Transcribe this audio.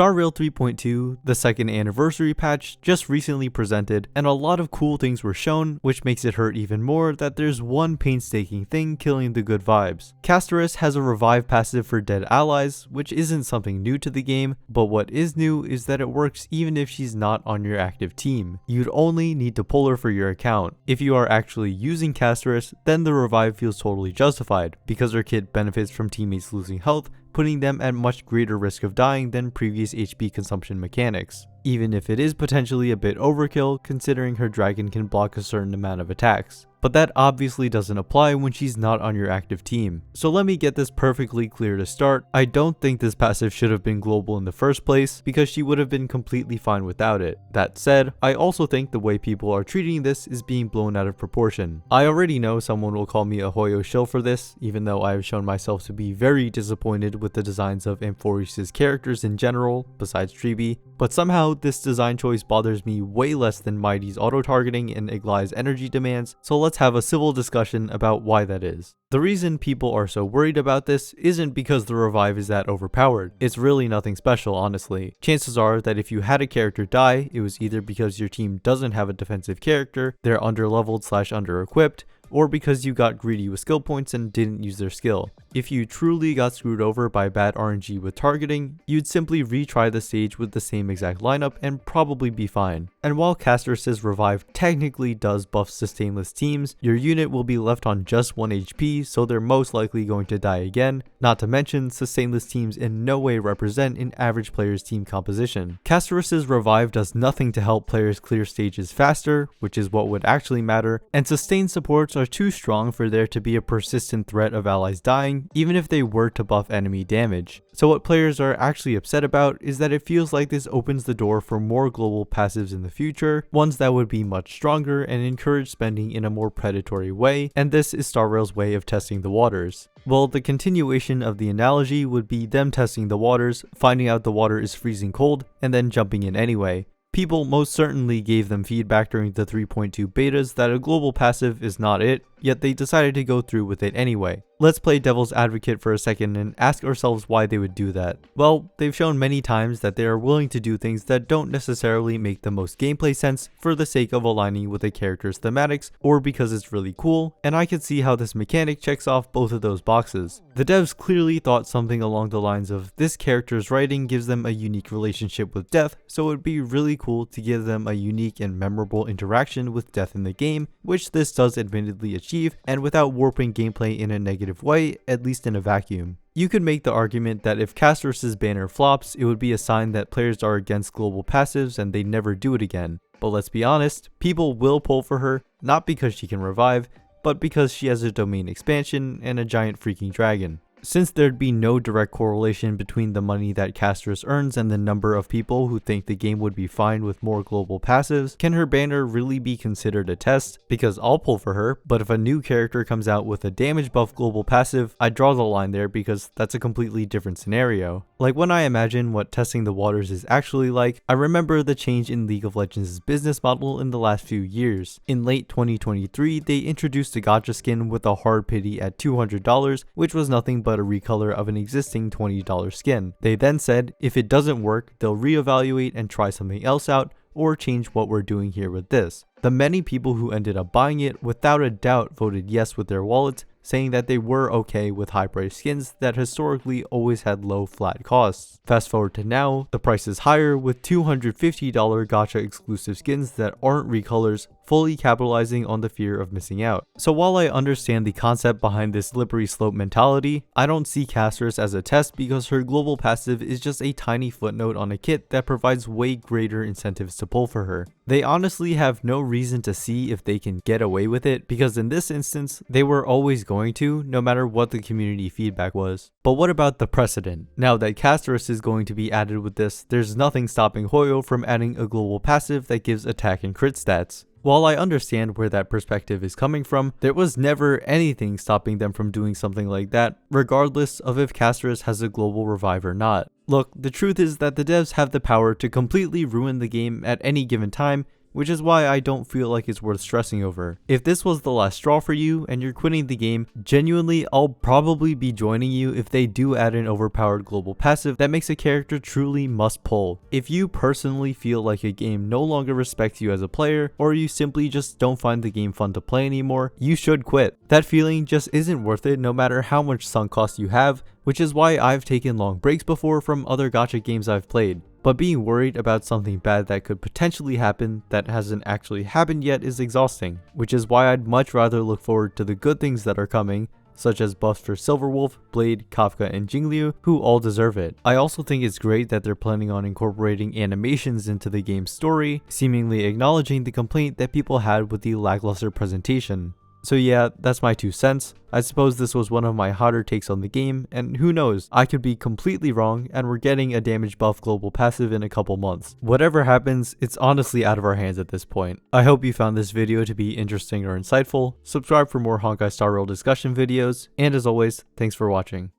Star Rail 3.2, the second anniversary patch, just recently presented, and a lot of cool things were shown, which makes it hurt even more that there's one painstaking thing killing the good vibes. Castorice has a revive passive for dead allies, which isn't something new to the game, but what is new is that it works even if she's not on your active team. You'd only need to pull her for your account. If you are actually using Castorice, then the revive feels totally justified, because her kit benefits from teammates losing health, putting them at much greater risk of dying than previous HP consumption mechanics, even if it is potentially a bit overkill considering her dragon can block a certain amount of attacks. But that obviously doesn't apply when she's not on your active team. So let me get this perfectly clear to start. I don't think this passive should have been global in the first place, because she would have been completely fine without it. That said, I also think the way people are treating this is being blown out of proportion. I already know someone will call me a Hoyo shill for this, even though I have shown myself to be very disappointed with the designs of Amphoris's characters in general, besides Tribi, but somehow this design choice bothers me way less than Mighty's auto-targeting and Iglai's energy demands, so let's have a civil discussion about why that is. The reason people are so worried about this isn't because the revive is that overpowered. It's really nothing special, honestly. Chances are that if you had a character die, it was either because your team doesn't have a defensive character, they're underleveled / under-equipped, or because you got greedy with skill points and didn't use their skill. If you truly got screwed over by bad RNG with targeting, you'd simply retry the stage with the same exact lineup and probably be fine. And while Castorice's revive technically does buff sustainless teams, your unit will be left on just 1 HP, so they're most likely going to die again, not to mention sustainless teams in no way represent an average player's team composition. Castorice's revive does nothing to help players clear stages faster, which is what would actually matter, and sustained supports are too strong for there to be a persistent threat of allies dying, even if they were to buff enemy damage. So what players are actually upset about is that it feels like this opens the door for more global passives in the future, ones that would be much stronger and encourage spending in a more predatory way, and this is Star Rail's way of testing the waters. Well, the continuation of the analogy would be them testing the waters, finding out the water is freezing cold, and then jumping in anyway. People most certainly gave them feedback during the 3.2 betas that a global passive is not it, yet they decided to go through with it anyway. Let's play devil's advocate for a second and ask ourselves why they would do that. Well, they've shown many times that they are willing to do things that don't necessarily make the most gameplay sense for the sake of aligning with a character's thematics or because it's really cool, and I can see how this mechanic checks off both of those boxes. The devs clearly thought something along the lines of this character's writing gives them a unique relationship with death, so it would be really cool to give them a unique and memorable interaction with death in the game, which this does admittedly achieve, and without warping gameplay in a negative way, at least in a vacuum. You could make the argument that if Castorice's banner flops, it would be a sign that players are against global passives and they never do it again. But let's be honest, people will pull for her, not because she can revive, but because she has a domain expansion and a giant freaking dragon. Since there'd be no direct correlation between the money that Castorice earns and the number of people who think the game would be fine with more global passives, can her banner really be considered a test? Because I'll pull for her, but if a new character comes out with a damage buff global passive, I draw the line there because that's a completely different scenario. Like when I imagine what testing the waters is actually like, I remember the change in League of Legends' business model in the last few years. In late 2023, they introduced a gacha skin with a hard pity at $200, which was nothing but a recolor of an existing $20 skin. They then said if it doesn't work, they'll reevaluate and try something else out, or change what we're doing here with this. The many people who ended up buying it without a doubt voted yes with their wallets, saying that they were okay with high price skins that historically always had low flat costs. Fast forward to now, the price is higher with $250 gacha exclusive skins that aren't recolors, fully capitalizing on the fear of missing out. So while I understand the concept behind this slippery slope mentality, I don't see Castorice as a test because her global passive is just a tiny footnote on a kit that provides way greater incentives to pull for her. They honestly have no reason to see if they can get away with it, because in this instance, they were always going to, no matter what the community feedback was. But what about the precedent? Now that Castorice is going to be added with this, there's nothing stopping Hoyo from adding a global passive that gives attack and crit stats. While I understand where that perspective is coming from, there was never anything stopping them from doing something like that, regardless of if Castorice has a global revive or not. Look, the truth is that the devs have the power to completely ruin the game at any given time, which is why I don't feel like it's worth stressing over. If this was the last straw for you and you're quitting the game, genuinely I'll probably be joining you if they do add an overpowered global passive that makes a character truly must pull. If you personally feel like a game no longer respects you as a player, or you simply just don't find the game fun to play anymore, you should quit. That feeling just isn't worth it no matter how much sunk cost you have, which is why I've taken long breaks before from other gacha games I've played. But being worried about something bad that could potentially happen that hasn't actually happened yet is exhausting, which is why I'd much rather look forward to the good things that are coming, such as buffs for Silverwolf, Blade, Kafka, and Jingliu, who all deserve it. I also think it's great that they're planning on incorporating animations into the game's story, seemingly acknowledging the complaint that people had with the lackluster presentation. So yeah, that's my 2 cents. I suppose this was one of my hotter takes on the game, and who knows, I could be completely wrong and we're getting a damage buff global passive in a couple months. Whatever happens, it's honestly out of our hands at this point. I hope you found this video to be interesting or insightful. Subscribe for more Honkai Star Rail discussion videos, and as always, thanks for watching.